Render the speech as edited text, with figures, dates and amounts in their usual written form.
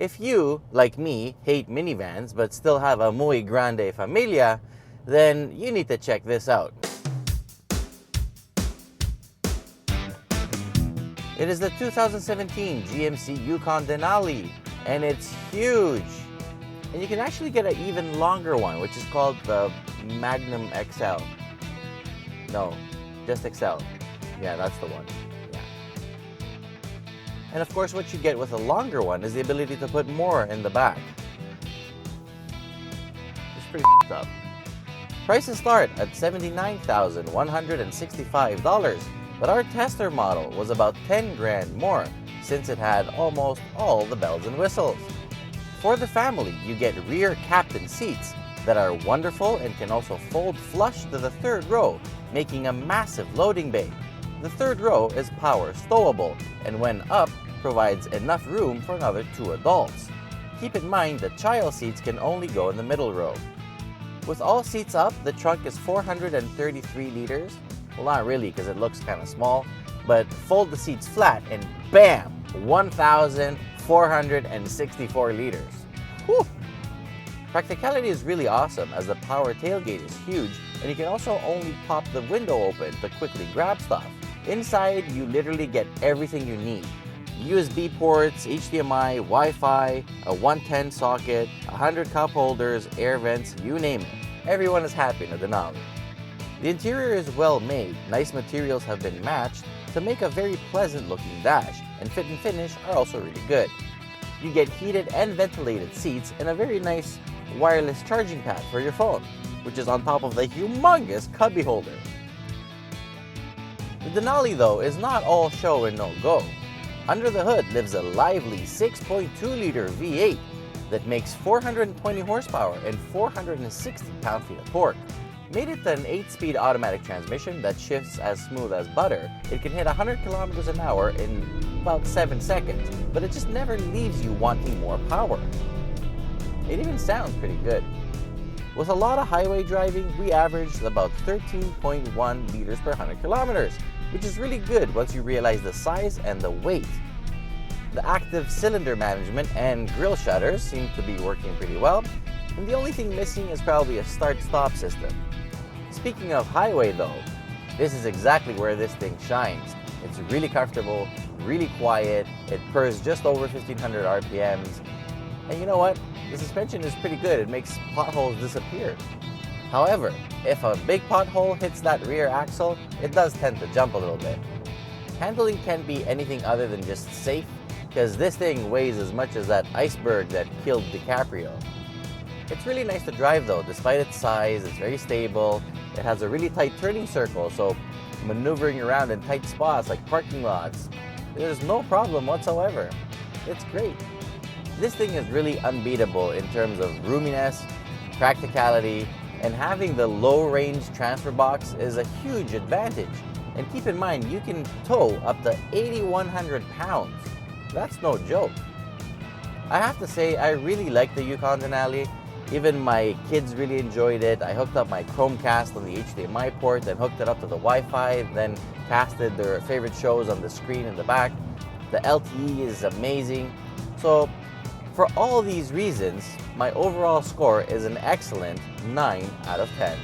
If you, like me, hate minivans but still have a muy grande familia, then you need to check this out. It is the 2017 GMC Yukon Denali, and it's huge. And you can actually get an even longer one, which is called the Magnum XL. No, just XL. Yeah, that's the one. Yeah. And of course, what you get with a longer one is the ability to put more in the back. It's pretty up. Prices start at $79,165. But our tester model was about 10 grand more, since it had almost all the bells and whistles. For the family, you get rear captain seats that are wonderful and can also fold flush to the third row, making a massive loading bay. The third row is power stowable, and when up, provides enough room for another 2 adults. Keep in mind that child seats can only go in the middle row. With all seats up, the trunk is 433 liters. Well, not really, because it looks kind of small, but fold the seats flat and bam, 1,464 liters. Whew. Practicality is really awesome, as the power tailgate is huge, and you can also only pop the window open to quickly grab stuff. Inside, you literally get everything you need. USB ports, HDMI, Wi-Fi, a 110 socket, 100 cup holders, air vents, you name it. Everyone is happy in a Denali. The interior is well made, nice materials have been matched to make a very pleasant looking dash, and fit and finish are also really good. You get heated and ventilated seats and a very nice wireless charging pad for your phone, which is on top of the humongous cubby holder. The Denali though is not all show and no go. Under the hood lives a lively 6.2 liter V8 that makes 420 horsepower and 460 pound-feet of torque. Made it an 8-speed automatic transmission that shifts as smooth as butter. It can hit 100 kilometers an hour in about 7 seconds, but it just never leaves you wanting more power. It even sounds pretty good. With a lot of highway driving, we averaged about 13.1 liters per 100 kilometers, which is really good once you realize the size and the weight. The active cylinder management and grille shutters seem to be working pretty well, and the only thing missing is probably a start-stop system. Speaking of highway though, this is exactly where this thing shines. It's really comfortable, really quiet, it purrs just over 1500 RPMs, and you know what? The suspension is pretty good, it makes potholes disappear. However, if a big pothole hits that rear axle, it does tend to jump a little bit. Handling can't be anything other than just safe, because this thing weighs as much as that iceberg that killed DiCaprio. It's really nice to drive though, despite its size, it's very stable. It has a really tight turning circle, so maneuvering around in tight spots like parking lots, there's no problem whatsoever. It's great. This thing is really unbeatable in terms of roominess, practicality, and having the low-range transfer box is a huge advantage. And keep in mind, you can tow up to 8,100 pounds. That's no joke. I have to say, I really like the Yukon Denali. Even my kids really enjoyed it. I hooked up my Chromecast on the HDMI port, then hooked it up to the Wi-Fi, then casted their favorite shows on the screen in the back. The LTE is amazing. So for all these reasons, my overall score is an excellent 9 out of 10.